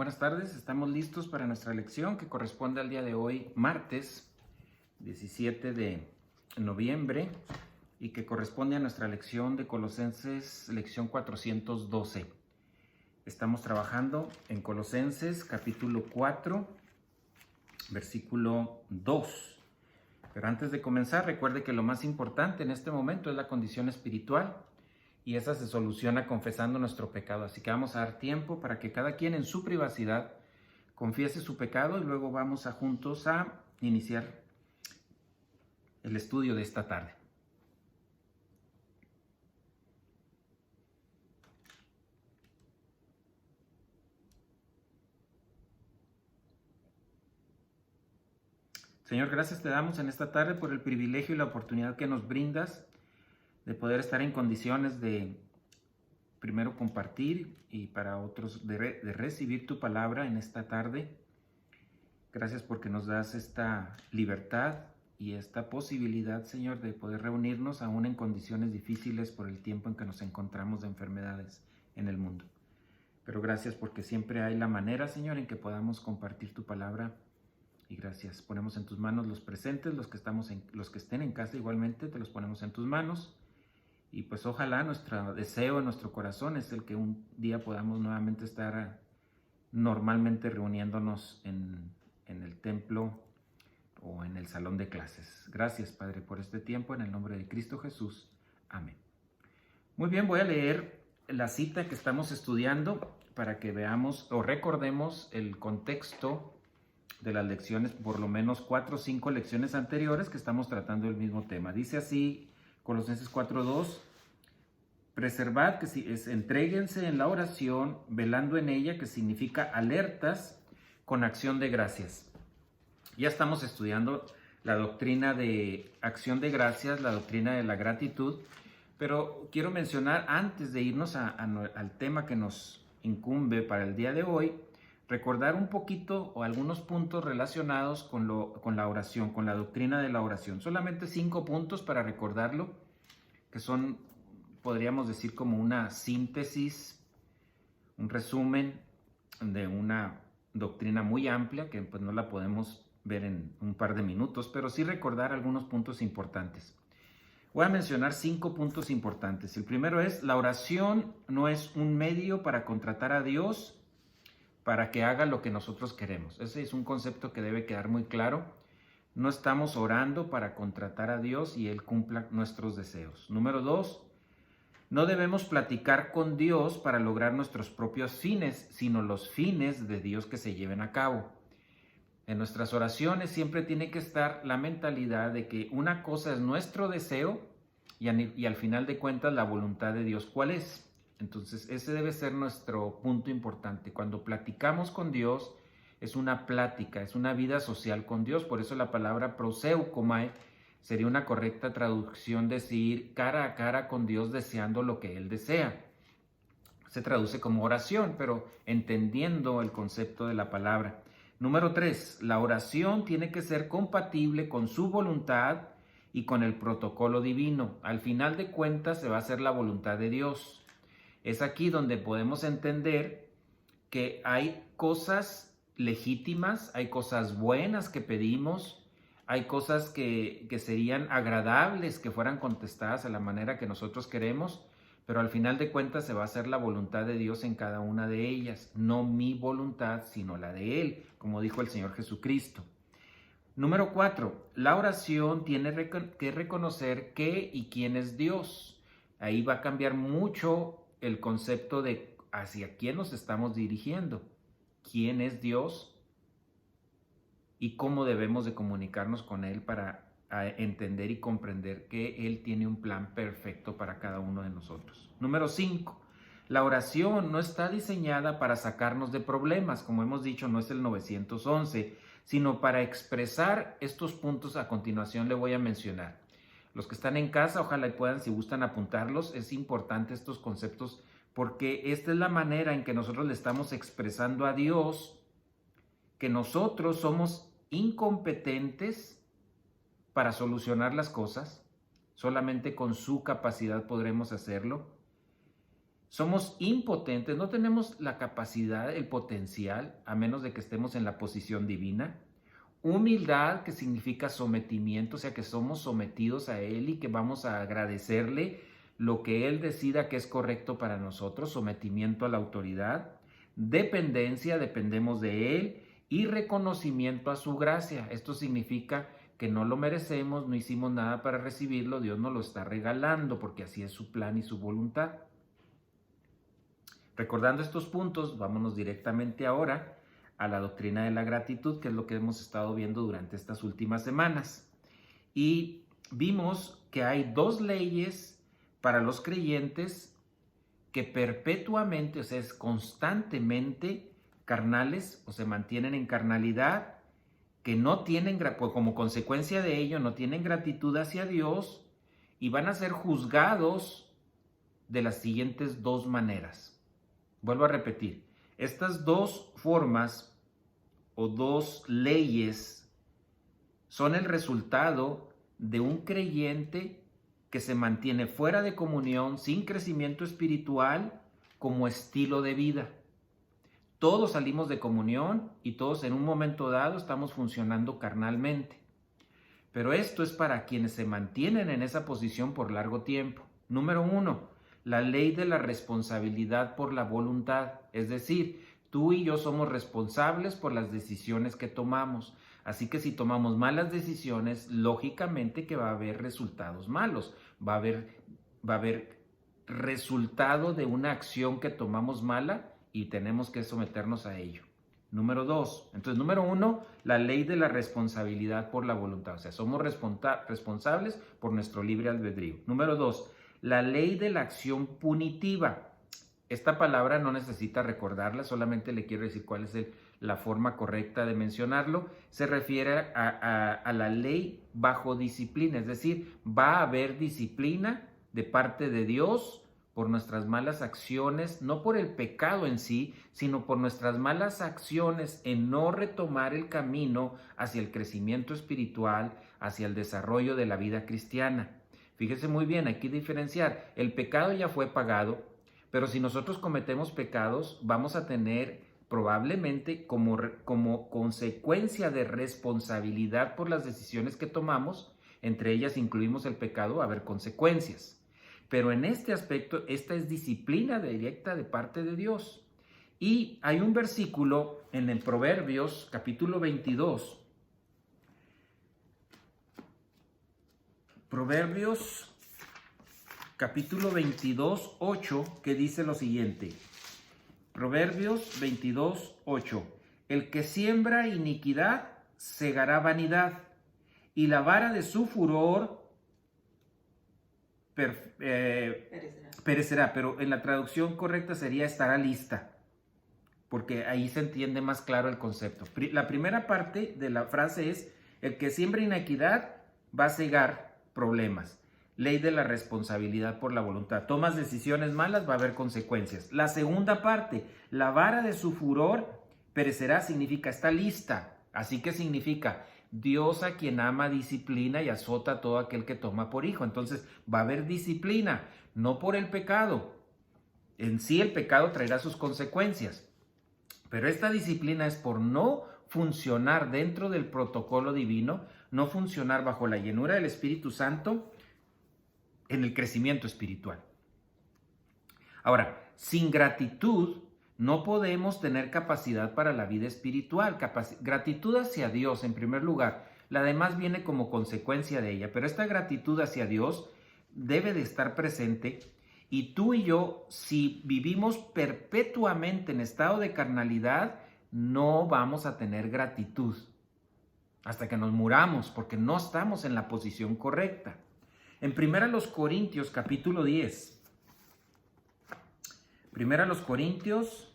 Buenas tardes, estamos listos para nuestra lección que corresponde al día de hoy, martes 17 de noviembre, y que corresponde a nuestra lección de Colosenses, lección 412. Estamos trabajando en Colosenses capítulo 4, versículo 2. Pero antes de comenzar, recuerde que lo más importante en este momento es la condición espiritual, y esa se soluciona confesando nuestro pecado. Así que vamos a dar tiempo para que cada quien en su privacidad confiese su pecado y luego vamos juntos a iniciar el estudio de esta tarde. Señor, gracias te damos en esta tarde por el privilegio y la oportunidad que nos brindas de poder estar en condiciones de primero compartir y para otros de recibir tu palabra en esta tarde. Gracias porque nos das esta libertad y esta posibilidad, Señor, de poder reunirnos aún en condiciones difíciles por el tiempo en que nos encontramos de enfermedades en el mundo. Pero gracias porque siempre hay la manera, Señor, en que podamos compartir tu palabra. Y gracias. Ponemos en tus manos los presentes, los que estén en casa igualmente, te los ponemos en tus manos. Y pues ojalá nuestro deseo en nuestro corazón es el que un día podamos nuevamente estar normalmente reuniéndonos en el templo o en el salón de clases. Gracias, Padre, por este tiempo, en el nombre de Cristo Jesús. Amén. Muy bien, voy a leer la cita que estamos estudiando para que veamos o recordemos el contexto de las lecciones, por lo menos 4 o 5 lecciones anteriores que estamos tratando el mismo tema. Dice así Colosenses 4:2: preservad, entréguense en la oración, velando en ella, que significa alertas con acción de gracias. Ya estamos estudiando la doctrina de acción de gracias, la doctrina de la gratitud, pero quiero mencionar, antes de irnos al tema que nos incumbe para el día de hoy, recordar un poquito o algunos puntos relacionados con la oración, con la doctrina de la oración. Solamente 5 puntos para recordarlo, que son, podríamos decir, como una síntesis, un resumen de una doctrina muy amplia que pues no la podemos ver en un par de minutos, pero sí recordar algunos puntos importantes. Voy a mencionar 5 puntos importantes. El primero es: la oración no es un medio para contratar a Dios para que haga lo que nosotros queremos. Ese es un concepto que debe quedar muy claro. No estamos orando para contratar a Dios y Él cumpla nuestros deseos. Número 2, no debemos platicar con Dios para lograr nuestros propios fines, sino los fines de Dios que se lleven a cabo. En nuestras oraciones siempre tiene que estar la mentalidad de que una cosa es nuestro deseo y al final de cuentas la voluntad de Dios, ¿cuál es? Entonces ese debe ser nuestro punto importante. Cuando platicamos con Dios, es una plática, es una vida social con Dios. Por eso la palabra proseukomai sería una correcta traducción, decir cara a cara con Dios deseando lo que Él desea. Se traduce como oración, pero entendiendo el concepto de la palabra. Número 3, la oración tiene que ser compatible con su voluntad y con el protocolo divino. Al final de cuentas se va a hacer la voluntad de Dios. Es aquí donde podemos entender que hay cosas legítimas, hay cosas buenas que pedimos, hay cosas que serían agradables que fueran contestadas a la manera que nosotros queremos, pero al final de cuentas se va a hacer la voluntad de Dios en cada una de ellas, no mi voluntad, sino la de Él, como dijo el Señor Jesucristo. Número 4, la oración tiene que reconocer qué y quién es Dios. Ahí va a cambiar mucho el concepto de hacia quién nos estamos dirigiendo, quién es Dios y cómo debemos de comunicarnos con Él para entender y comprender que Él tiene un plan perfecto para cada uno de nosotros. Número 5, la oración no está diseñada para sacarnos de problemas, como hemos dicho, no es el 911, sino para expresar estos puntos a continuación le voy a mencionar. Los que están en casa, ojalá y puedan, si gustan, apuntarlos. Es importante estos conceptos porque esta es la manera en que nosotros le estamos expresando a Dios que nosotros somos incompetentes para solucionar las cosas. Solamente con su capacidad podremos hacerlo. somos impotentes, no tenemos la capacidad, el potencial, a menos de que estemos en la posición divina. Humildad, que significa sometimiento, o sea que somos sometidos a Él y que vamos a agradecerle lo que Él decida que es correcto para nosotros, sometimiento a la autoridad. Dependencia, dependemos de Él. Y reconocimiento a su gracia. Esto significa que no lo merecemos, no hicimos nada para recibirlo, Dios nos lo está regalando porque así es su plan y su voluntad. Recordando estos puntos, vámonos directamente ahora a la doctrina de la gratitud, que es lo que hemos estado viendo durante estas últimas semanas. Y vimos que hay dos leyes para los creyentes que perpetuamente, o sea, es constantemente carnales o se mantienen en carnalidad, que no tienen, como consecuencia de ello, no tienen gratitud hacia Dios y van a ser juzgados de las siguientes dos maneras. Vuelvo a repetir, estas dos formas o dos leyes son el resultado de un creyente que se mantiene fuera de comunión, sin crecimiento espiritual, como estilo de vida. Todos salimos de comunión y todos en un momento dado estamos funcionando carnalmente. Pero esto es para quienes se mantienen en esa posición por largo tiempo. Número 1, la ley de la responsabilidad por la voluntad. Es decir, tú y yo somos responsables por las decisiones que tomamos. Así que si tomamos malas decisiones, lógicamente que va a haber resultados malos. Va a haber resultado de una acción que tomamos mala y tenemos que someternos a ello. Número 2. Entonces, número 1, la ley de la responsabilidad por la voluntad. O sea, somos responsables por nuestro libre albedrío. Número 2, la ley de la acción punitiva. Esta palabra no necesita recordarla, solamente le quiero decir cuál es la forma correcta de mencionarlo. Se refiere a la ley bajo disciplina, es decir, va a haber disciplina de parte de Dios por nuestras malas acciones, no por el pecado en sí, sino por nuestras malas acciones en no retomar el camino hacia el crecimiento espiritual, hacia el desarrollo de la vida cristiana. Fíjese muy bien, hay que diferenciar, el pecado ya fue pagado, pero si nosotros cometemos pecados, vamos a tener probablemente como consecuencia de responsabilidad por las decisiones que tomamos, entre ellas incluimos el pecado, va a haber consecuencias. Pero en este aspecto, esta es disciplina directa de parte de Dios. Y hay un versículo en el Proverbios, capítulo 22. Proverbios, capítulo 22, 8, que dice lo siguiente. Proverbios 22, 8. El que siembra iniquidad, segará vanidad, y la vara de su furor perecerá, pero en la traducción correcta sería estará lista, porque ahí se entiende más claro el concepto. La primera parte de la frase es, el que siembra iniquidad va a cegar problemas. Ley de la responsabilidad por la voluntad. Tomas decisiones malas, va a haber consecuencias. La segunda parte, la vara de su furor perecerá, significa está lista. Así que significa Dios a quien ama disciplina y azota a todo aquel que toma por hijo. Entonces va a haber disciplina, no por el pecado. En sí el pecado traerá sus consecuencias. Pero esta disciplina es por no funcionar dentro del protocolo divino, no funcionar bajo la llenura del Espíritu Santo en el crecimiento espiritual. Ahora, sin gratitud no podemos tener capacidad para la vida espiritual. Gratitud hacia Dios en primer lugar, la demás viene como consecuencia de ella, pero esta gratitud hacia Dios debe de estar presente. Y tú y yo, si vivimos perpetuamente en estado de carnalidad, no vamos a tener gratitud hasta que nos muramos, porque no estamos en la posición correcta. En 1 Corintios, capítulo 10. 1 Corintios,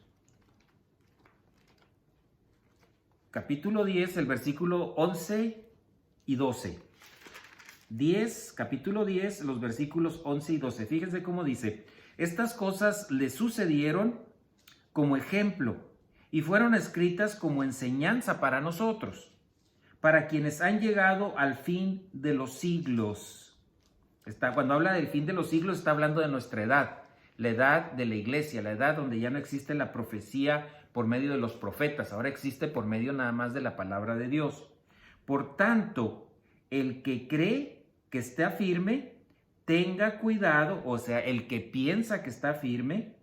capítulo 10, el versículo 11 y 12. Capítulo 10, los versículos 11 y 12. Fíjense cómo dice, estas cosas le sucedieron como ejemplo y fueron escritas como enseñanza para nosotros, para quienes han llegado al fin de los siglos. Cuando habla del fin de los siglos está hablando de nuestra edad. la edad de la iglesia, la edad donde ya no existe la profecía por medio de los profetas, ahora existe por medio nada más de la palabra de Dios. Por tanto, el que cree que está firme, tenga cuidado, o sea, el que piensa que está firme,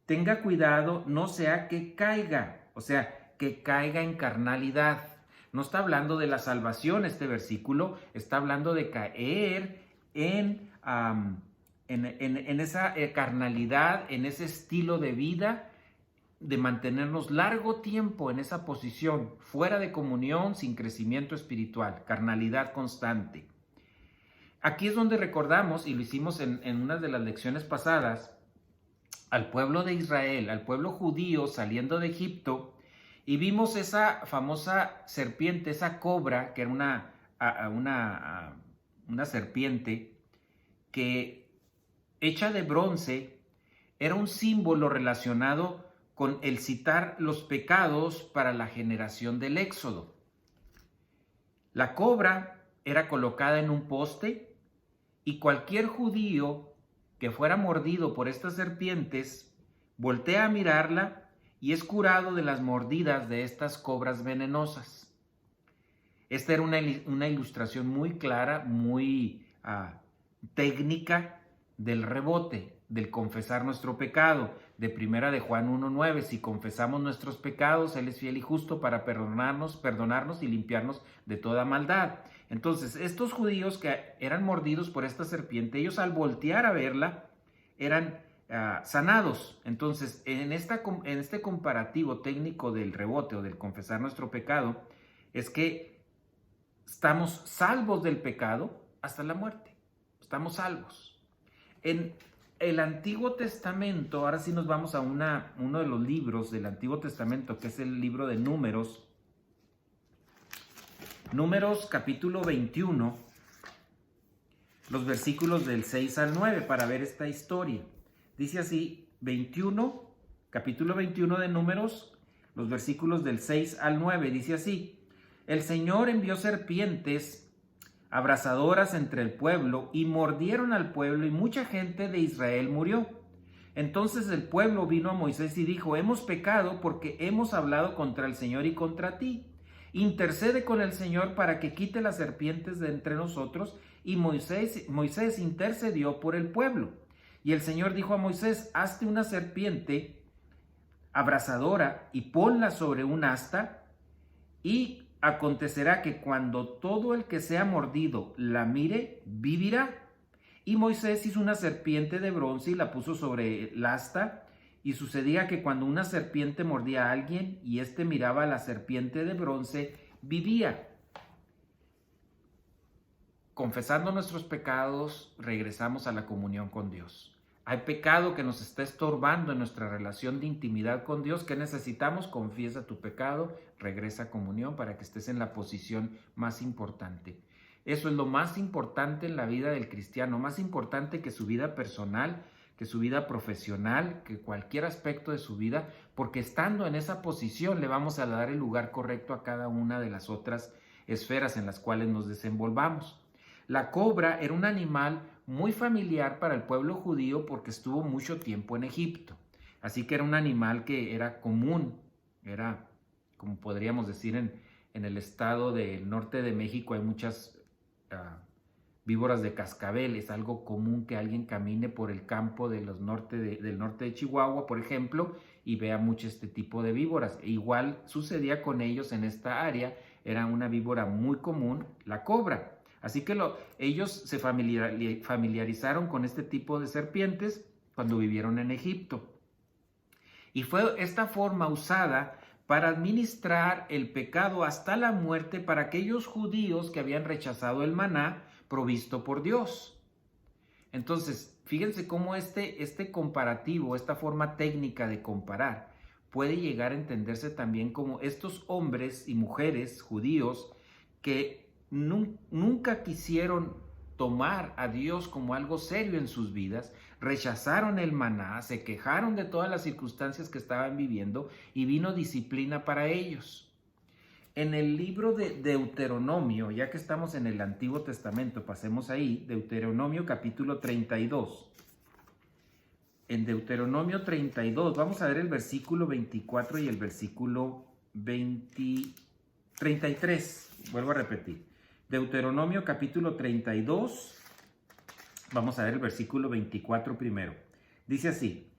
tenga cuidado, no sea que caiga, o sea, que caiga en carnalidad. No está hablando de la salvación este versículo, está hablando de caer en esa carnalidad, en ese estilo de vida, de mantenernos largo tiempo en esa posición, fuera de comunión, sin crecimiento espiritual, carnalidad constante. Aquí es donde recordamos, y lo hicimos en una de las lecciones pasadas, al pueblo de Israel, al pueblo judío saliendo de Egipto, y vimos esa famosa serpiente, esa cobra, que era una serpiente que, hecha de bronce, era un símbolo relacionado con el citar los pecados para la generación del Éxodo. La cobra era colocada en un poste y cualquier judío que fuera mordido por estas serpientes voltea a mirarla y es curado de las mordidas de estas cobras venenosas. Esta era una ilustración muy clara, muy técnica del rebote, del confesar nuestro pecado, de primera de Juan 1:9, si confesamos nuestros pecados, Él es fiel y justo para perdonarnos y limpiarnos de toda maldad. Entonces, estos judíos que eran mordidos por esta serpiente, ellos al voltear a verla, eran sanados. Entonces, en este comparativo técnico del rebote o del confesar nuestro pecado, es que estamos salvos del pecado hasta la muerte. Estamos salvos. En el Antiguo Testamento, ahora sí nos vamos a uno de los libros del Antiguo Testamento, que es el libro de Números. Números capítulo 21, los versículos del 6 al 9, para ver esta historia. Dice así, capítulo 21 de Números, los versículos del 6 al 9, dice así: el Señor envió serpientes abrasadoras entre el pueblo, y mordieron al pueblo, y mucha gente de Israel murió. Entonces el pueblo vino a Moisés y dijo: hemos pecado porque hemos hablado contra el Señor y contra ti. Intercede con el Señor para que quite las serpientes de entre nosotros. Y Moisés intercedió por el pueblo. Y el Señor dijo a Moisés: hazte una serpiente abrasadora y ponla sobre un asta, y acontecerá que cuando todo el que sea mordido la mire, vivirá. Y Moisés hizo una serpiente de bronce y la puso sobre el asta, y sucedía que cuando una serpiente mordía a alguien y éste miraba a la serpiente de bronce, vivía. Confesando nuestros pecados, regresamos a la comunión con Dios. Hay pecado que nos está estorbando en nuestra relación de intimidad con Dios. ¿Qué necesitamos? Confiesa tu pecado, regresa a comunión para que estés en la posición más importante. Eso es lo más importante en la vida del cristiano, más importante que su vida personal, que su vida profesional, que cualquier aspecto de su vida, porque estando en esa posición le vamos a dar el lugar correcto a cada una de las otras esferas en las cuales nos desenvolvamos. La cobra era un animal muy familiar para el pueblo judío porque estuvo mucho tiempo en Egipto. Así que era un animal que era común, era, como podríamos decir, en el estado del norte de México hay muchas víboras de cascabel. Es algo común que alguien camine por el campo del norte de Chihuahua, por ejemplo, y vea mucho este tipo de víboras. E igual sucedía con ellos en esta área, era una víbora muy común, la cobra. Así que ellos se familiarizaron con este tipo de serpientes cuando vivieron en Egipto. Y fue esta forma usada para administrar el pecado hasta la muerte para aquellos judíos que habían rechazado el maná provisto por Dios. Entonces, fíjense cómo este comparativo, esta forma técnica de comparar, puede llegar a entenderse también como estos hombres y mujeres judíos que nunca quisieron tomar a Dios como algo serio en sus vidas, rechazaron el maná, se quejaron de todas las circunstancias que estaban viviendo y vino disciplina para ellos. En el libro de Deuteronomio, ya que estamos en el Antiguo Testamento, pasemos ahí, Deuteronomio capítulo 32. en Deuteronomio 32, vamos a ver el versículo 24 y el versículo 33. Vuelvo a repetir. Deuteronomio capítulo 32, vamos a ver el versículo 24 primero. Dice así,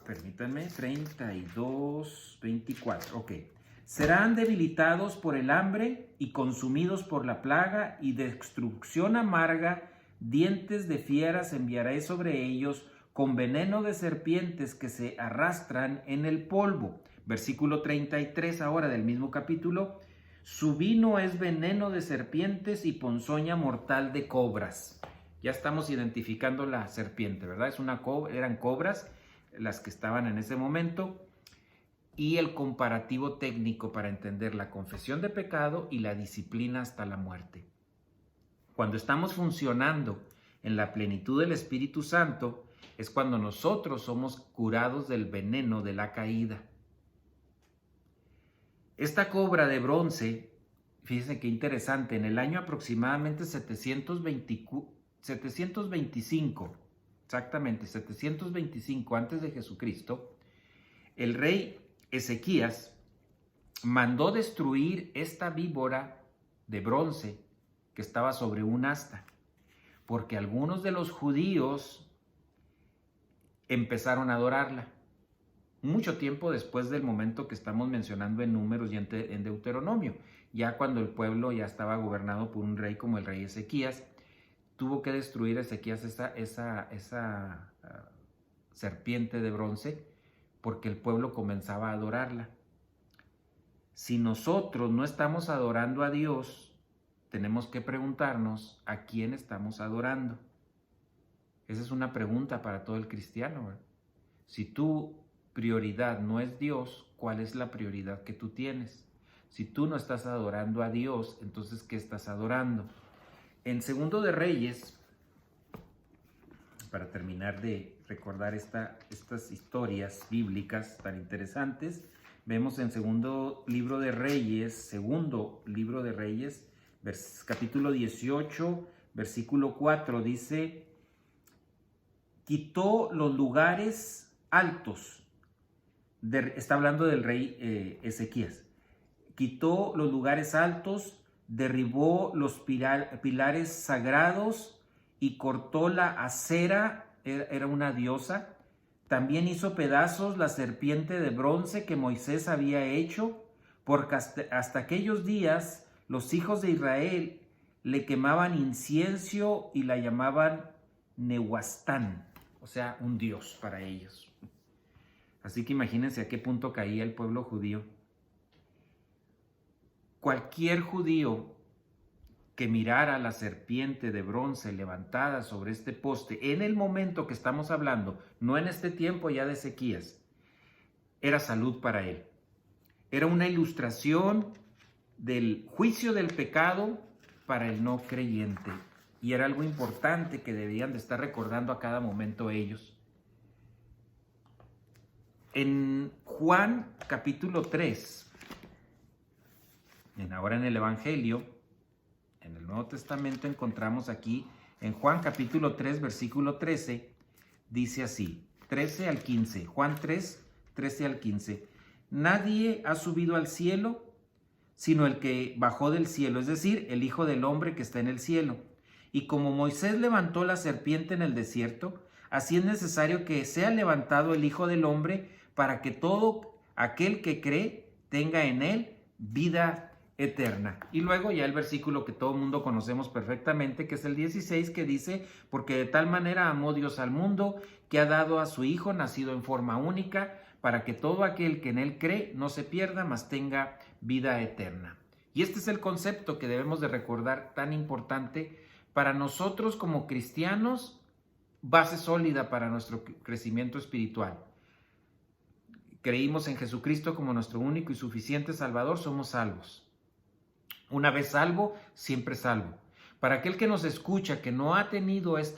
permítanme, 32, 24, ok. Serán debilitados por el hambre y consumidos por la plaga y destrucción amarga, dientes de fieras enviaré sobre ellos, con veneno de serpientes que se arrastran en el polvo. Versículo 33 ahora del mismo capítulo. Su vino es veneno de serpientes y ponzoña mortal de cobras. Ya estamos identificando la serpiente, ¿verdad? Eran cobras las que estaban en ese momento. Y el comparativo técnico para entender la confesión de pecado y la disciplina hasta la muerte. Cuando estamos funcionando en la plenitud del Espíritu Santo, es cuando nosotros somos curados del veneno de la caída. Esta cobra de bronce, fíjense qué interesante, en el año aproximadamente 725, exactamente 725 antes de Jesucristo, el rey Ezequías mandó destruir esta víbora de bronce que estaba sobre un asta, porque algunos de los judíos empezaron a adorarla. Mucho tiempo después del momento que estamos mencionando en Números y en Deuteronomio, ya cuando el pueblo ya estaba gobernado por un rey como el rey Ezequías, tuvo que destruir Ezequías esa serpiente de bronce, porque el pueblo comenzaba a adorarla. Si nosotros no estamos adorando a Dios, tenemos que preguntarnos a quién estamos adorando. Esa es una pregunta para todo el cristiano, ¿verdad? Si tu prioridad no es Dios, ¿cuál es la prioridad que tú tienes? Si tú no estás adorando a Dios, entonces ¿qué estás adorando? En Segundo de Reyes, para terminar de recordar estas historias bíblicas tan interesantes, vemos en segundo libro de Reyes, capítulo 18, versículo 4, dice, quitó los lugares altos, está hablando del rey Ezequías, quitó los lugares altos, derribó los pilares sagrados, y cortó la acera, era una diosa. También hizo pedazos la serpiente de bronce que Moisés había hecho, porque hasta aquellos días los hijos de Israel le quemaban incienso y la llamaban Nehuastán, o sea, un dios para ellos. Así que imagínense a qué punto caía el pueblo judío. Cualquier judío que mirara la serpiente de bronce levantada sobre este poste, en el momento que estamos hablando, no en este tiempo ya de Ezequías, era salud para él. Era una ilustración del juicio del pecado para el no creyente. Y era algo importante que debían de estar recordando a cada momento ellos. En Juan capítulo 3, ahora en el Evangelio, en el Nuevo Testamento encontramos aquí, en Juan capítulo 3, versículo 13, dice así, 13 al 15, Juan 3, 13 al 15. Nadie ha subido al cielo, sino el que bajó del cielo, es decir, el Hijo del Hombre que está en el cielo. Y como Moisés levantó la serpiente en el desierto, así es necesario que sea levantado el Hijo del Hombre para que todo aquel que cree tenga en él vida eterna. Y luego ya el versículo que todo el mundo conocemos perfectamente, que es el 16, que dice, porque de tal manera amó Dios al mundo, que ha dado a su Hijo nacido en forma única, para que todo aquel que en él cree no se pierda, mas tenga vida eterna. Y este es el concepto que debemos de recordar, tan importante para nosotros como cristianos, base sólida para nuestro crecimiento espiritual. Creímos en Jesucristo como nuestro único y suficiente Salvador, somos salvos. Una vez salvo, siempre salvo. Para aquel que nos escucha, que no ha tenido este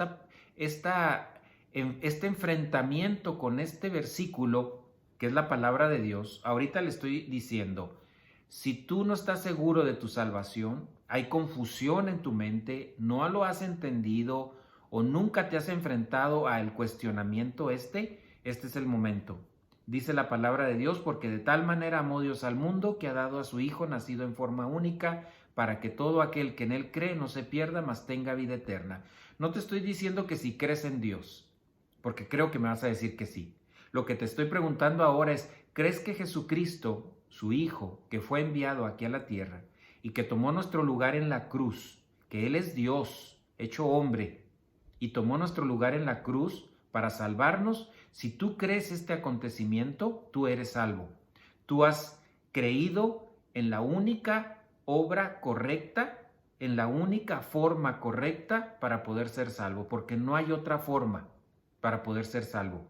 enfrentamiento con este versículo, que es la palabra de Dios, ahorita le estoy diciendo, si tú no estás seguro de tu salvación, hay confusión en tu mente, no lo has entendido o nunca te has enfrentado al cuestionamiento este es el momento. Dice la palabra de Dios, porque de tal manera amó Dios al mundo que ha dado a su Hijo nacido en forma única, para que todo aquel que en él cree no se pierda, mas tenga vida eterna. No te estoy diciendo que si crees en Dios, porque creo que me vas a decir que sí. Lo que te estoy preguntando ahora es, ¿crees que Jesucristo, su Hijo, que fue enviado aquí a la tierra y que tomó nuestro lugar en la cruz, que Él es Dios, hecho hombre, y tomó nuestro lugar en la cruz para salvarnos? Si tú crees este acontecimiento, tú eres salvo. Tú has creído en la única obra correcta, en la única forma correcta para poder ser salvo, porque no hay otra forma para poder ser salvo.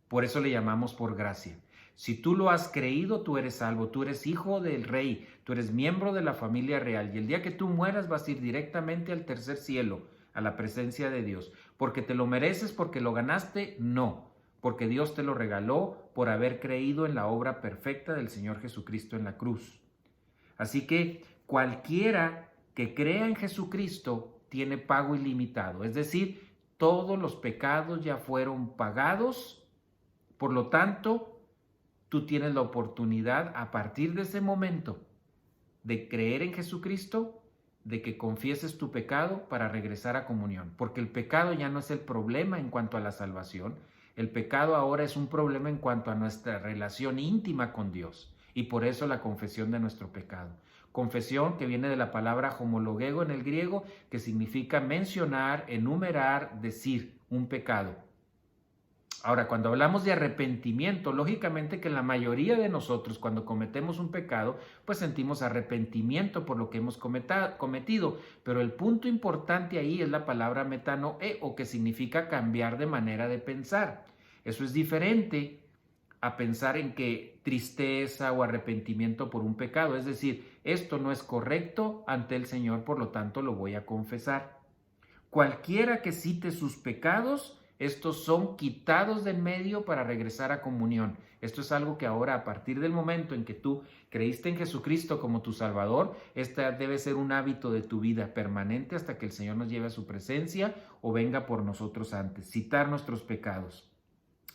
Por eso le llamamos por gracia. Si tú lo has creído, tú eres salvo, tú eres hijo del rey, tú eres miembro de la familia real, y el día que tú mueras vas a ir directamente al tercer cielo, a la presencia de Dios. ¿Porque te lo mereces, porque lo ganaste? No, porque Dios te lo regaló por haber creído en la obra perfecta del Señor Jesucristo en la cruz. Así que cualquiera que crea en Jesucristo tiene pago ilimitado, es decir, todos los pecados ya fueron pagados. Por lo tanto, tú tienes la oportunidad a partir de ese momento de creer en Jesucristo, de que confieses tu pecado para regresar a comunión, porque el pecado ya no es el problema en cuanto a la salvación, el pecado ahora es un problema en cuanto a nuestra relación íntima con Dios, y por eso la confesión de nuestro pecado. Confesión que viene de la palabra homologeo en el griego, que significa mencionar, enumerar, decir un pecado. Ahora, cuando hablamos de arrepentimiento, lógicamente que la mayoría de nosotros cuando cometemos un pecado, pues sentimos arrepentimiento por lo que hemos cometido, pero el punto importante ahí es la palabra metanoeo, que significa cambiar de manera de pensar. Eso es diferente a pensar en que tristeza o arrepentimiento por un pecado, es decir, esto no es correcto ante el Señor, por lo tanto lo voy a confesar. Cualquiera que cite sus pecados, estos son quitados de en medio para regresar a comunión. Esto es algo que ahora, a partir del momento en que tú creíste en Jesucristo como tu Salvador, este debe ser un hábito de tu vida permanente hasta que el Señor nos lleve a su presencia o venga por nosotros antes, citar nuestros pecados.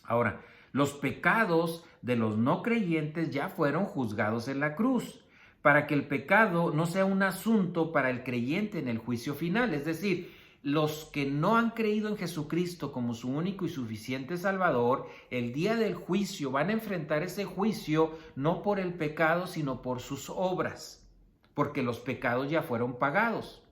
Ahora, los pecados de los no creyentes ya fueron juzgados en la cruz, para que el pecado no sea un asunto para el creyente en el juicio final, es decir, los que no han creído en Jesucristo como su único y suficiente Salvador, el día del juicio van a enfrentar ese juicio no por el pecado, sino por sus obras, porque los pecados ya fueron pagados.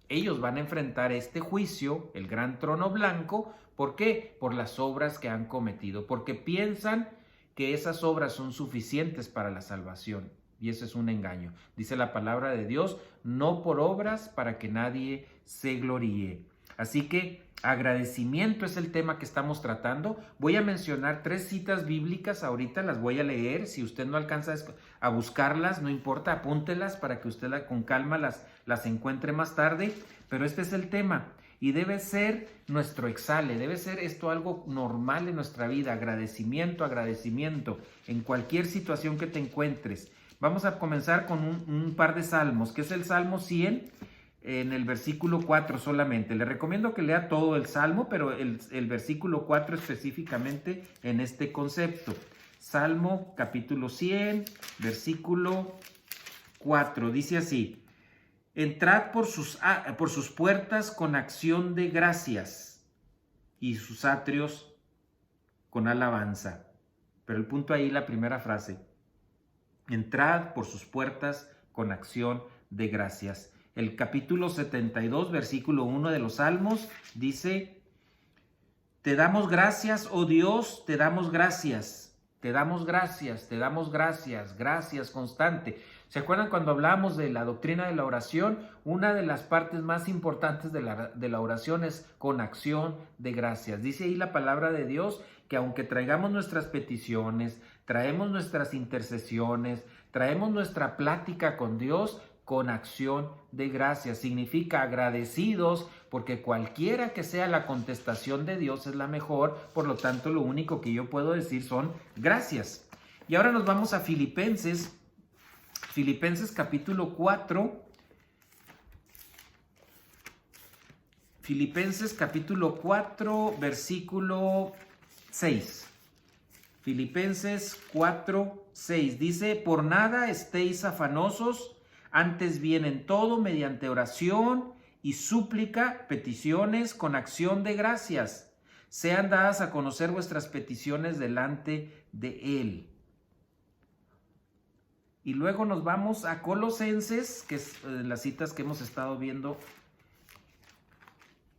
Ellos van a enfrentar este juicio, el gran trono blanco. ¿Por qué? Por las obras que han cometido, porque piensan que esas obras son suficientes para la salvación. Y eso es un engaño. Dice la palabra de Dios, no por obras para que nadie se gloríe. Así que agradecimiento es el tema que estamos tratando. Voy a mencionar 3 citas bíblicas, ahorita las voy a leer. Si usted no alcanza a buscarlas, no importa, apúntelas para que usted con calma las encuentre más tarde. Pero este es el tema y debe ser nuestro exale, debe ser esto algo normal en nuestra vida. Agradecimiento, agradecimiento en cualquier situación que te encuentres. Vamos a comenzar con un par de salmos, que es el Salmo 100, en el versículo 4 solamente. Le recomiendo que lea todo el Salmo, pero el versículo 4 específicamente en este concepto. Salmo capítulo 100, versículo 4, dice así: entrad por sus puertas con acción de gracias y sus atrios con alabanza. Pero el punto ahí, la primera frase: entrad por sus puertas con acción de gracias. El capítulo 72, versículo 1 de los Salmos dice: te damos gracias, oh Dios, te damos gracias, te damos gracias, te damos gracias, gracias constante. ¿Se acuerdan cuando hablamos de la doctrina de la oración? Una de las partes más importantes de la oración es con acción de gracias. Dice ahí la palabra de Dios que aunque traigamos nuestras peticiones, traemos nuestras intercesiones, traemos nuestra plática con Dios, con acción de gracias. Significa agradecidos, porque cualquiera que sea la contestación de Dios es la mejor. Por lo tanto, lo único que yo puedo decir son gracias. Y ahora nos vamos a Filipenses capítulo 4. Filipenses capítulo 4, versículo 6. Filipenses 4, 6 dice: por nada estéis afanosos, antes bien en todo, mediante oración y súplica, peticiones con acción de gracias, sean dadas a conocer vuestras peticiones delante de Él. Y luego nos vamos a Colosenses, que es las citas que hemos estado viendo.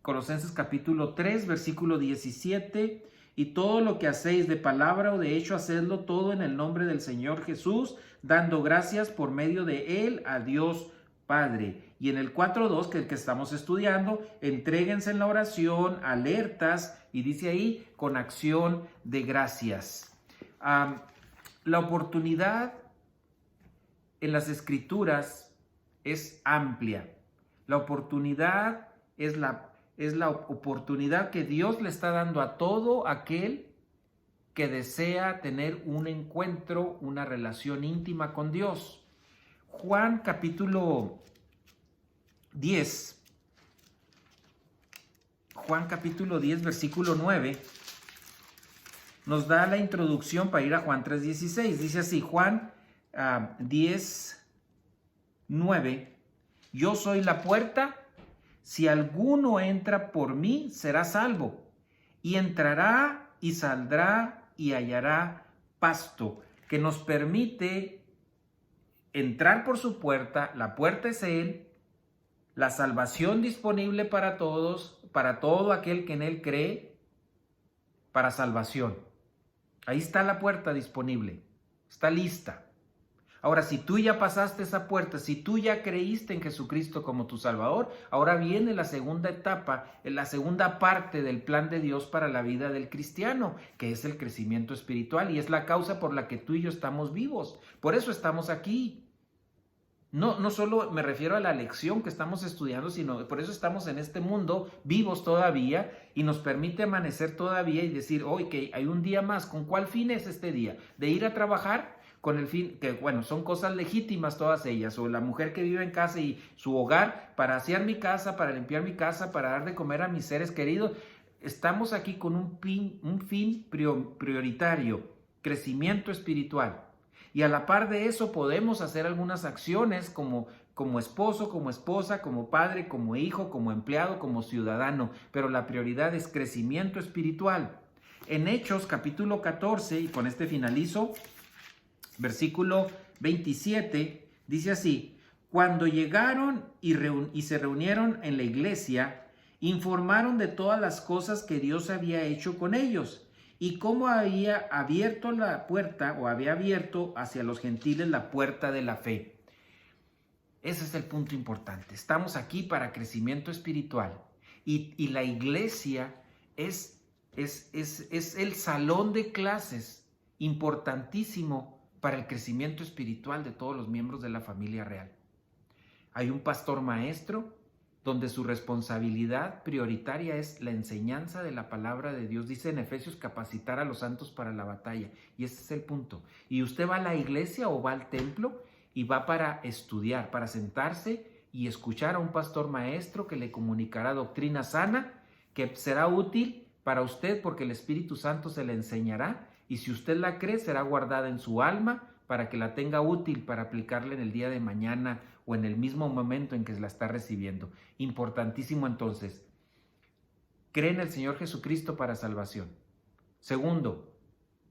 Colosenses capítulo 3, versículo 17. Y todo lo que hacéis de palabra o de hecho, hacedlo todo en el nombre del Señor Jesús, dando gracias por medio de Él a Dios Padre. Y en el 4.2, que es el que estamos estudiando, entréguense en la oración, alertas, y dice ahí, con acción de gracias. La oportunidad en las Escrituras es amplia. La oportunidad es la oportunidad que Dios le está dando a todo aquel que desea tener un encuentro, una relación íntima con Dios. Juan capítulo 10, versículo 9, nos da la introducción para ir a Juan 3:16. Dice así, Juan 10, 9, yo soy la puerta. Si alguno entra por mí, será salvo, y entrará y saldrá y hallará pasto, que nos permite entrar por su puerta. La puerta es Él, la salvación disponible para todos, para todo aquel que en Él cree, para salvación. Ahí está la puerta disponible, está lista. Ahora, si tú ya pasaste esa puerta, si tú ya creíste en Jesucristo como tu Salvador, ahora viene la segunda etapa, la segunda parte del plan de Dios para la vida del cristiano, que es el crecimiento espiritual, y es la causa por la que tú y yo estamos vivos. Por eso estamos aquí. No solo me refiero a la lección que estamos estudiando, sino por eso estamos en este mundo vivos todavía, y nos permite amanecer todavía y decir, hoy que hay un día más. ¿Con cuál fin es este día? ¿De ir a trabajar? Con el fin, que bueno, son cosas legítimas todas ellas, o la mujer que vive en casa y su hogar, para asear mi casa, para limpiar mi casa, para dar de comer a mis seres queridos. Estamos aquí con un fin prioritario, crecimiento espiritual. Y a la par de eso podemos hacer algunas acciones como esposo, como esposa, como padre, como hijo, como empleado, como ciudadano, pero la prioridad es crecimiento espiritual. En Hechos capítulo 14, y con este finalizo, versículo 27, dice así: cuando llegaron y se reunieron en la iglesia, informaron de todas las cosas que Dios había hecho con ellos y cómo había abierto la puerta, o había abierto hacia los gentiles la puerta de la fe. Ese es el punto importante. Estamos aquí para crecimiento espiritual, y la iglesia es el salón de clases importantísimo para el crecimiento espiritual de todos los miembros de la familia real. Hay un pastor maestro donde su responsabilidad prioritaria es la enseñanza de la palabra de Dios. Dice en Efesios, capacitar a los santos para la batalla. Y ese es el punto. Y usted va a la iglesia o va al templo y va para estudiar, para sentarse y escuchar a un pastor maestro que le comunicará doctrina sana, que será útil para usted porque el Espíritu Santo se le enseñará. Y si usted la cree, será guardada en su alma para que la tenga útil para aplicarla en el día de mañana o en el mismo momento en que la está recibiendo. Importantísimo entonces, cree en el Señor Jesucristo para salvación. Segundo,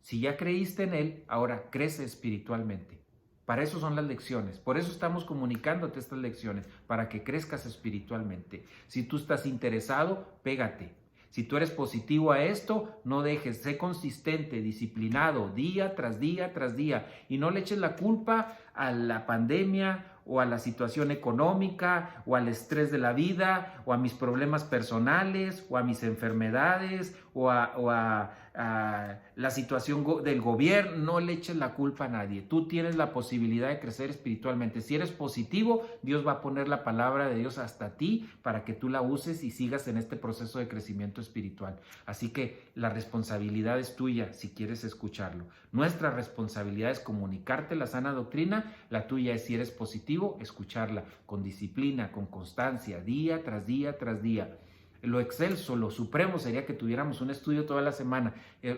si ya creíste en Él, ahora crece espiritualmente. Para eso son las lecciones. Por eso estamos comunicándote estas lecciones, para que crezcas espiritualmente. Si tú estás interesado, pégate. Si tú eres positivo a esto, no dejes, sé consistente, disciplinado, día tras día tras día, y no le eches la culpa a la pandemia o a la situación económica o al estrés de la vida o a mis problemas personales o a mis enfermedades o a la situación del gobierno. No le eches la culpa a nadie. Tú tienes la posibilidad de crecer espiritualmente. Si eres positivo, Dios va a poner la palabra de Dios hasta ti para que tú la uses y sigas en este proceso de crecimiento espiritual. Así que la responsabilidad es tuya si quieres escucharlo. Nuestra responsabilidad es comunicarte la sana doctrina. La tuya es, si eres positivo, escucharla con disciplina, con constancia, día tras día tras día. lo excelso, lo supremo sería que tuviéramos un estudio toda la semana.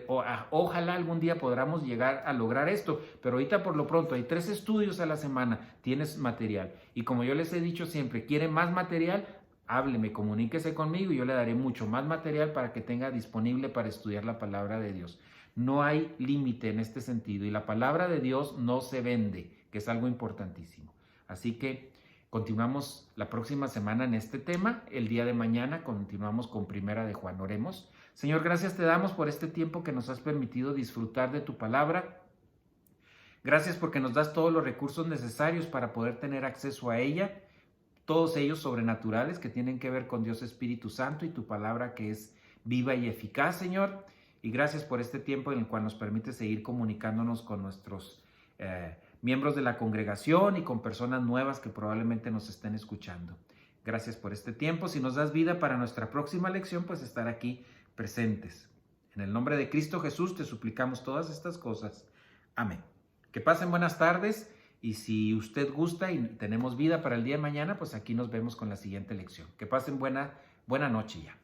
Ojalá algún día podamos llegar a lograr esto, pero ahorita por lo pronto hay 3 estudios a la semana, tienes material. Y como yo les he dicho siempre, ¿quieren más material? Hábleme, comuníquese conmigo y yo le daré mucho más material para que tenga disponible para estudiar la palabra de Dios. No hay límite en este sentido y la palabra de Dios no se vende, que es algo importantísimo. Así que continuamos la próxima semana en este tema. El día de mañana continuamos con Primera de Juan. Oremos. Señor, gracias te damos por este tiempo que nos has permitido disfrutar de tu palabra. Gracias porque nos das todos los recursos necesarios para poder tener acceso a ella, todos ellos sobrenaturales que tienen que ver con Dios Espíritu Santo y tu palabra que es viva y eficaz, Señor. Y gracias por este tiempo en el cual nos permite seguir comunicándonos con nuestros miembros de la congregación y con personas nuevas que probablemente nos estén escuchando. Gracias por este tiempo. Si nos das vida para nuestra próxima lección, pues estar aquí presentes. En el nombre de Cristo Jesús te suplicamos todas estas cosas. Amén. Que pasen buenas tardes y si usted gusta y tenemos vida para el día de mañana, pues aquí nos vemos con la siguiente lección. Que pasen buena noche ya.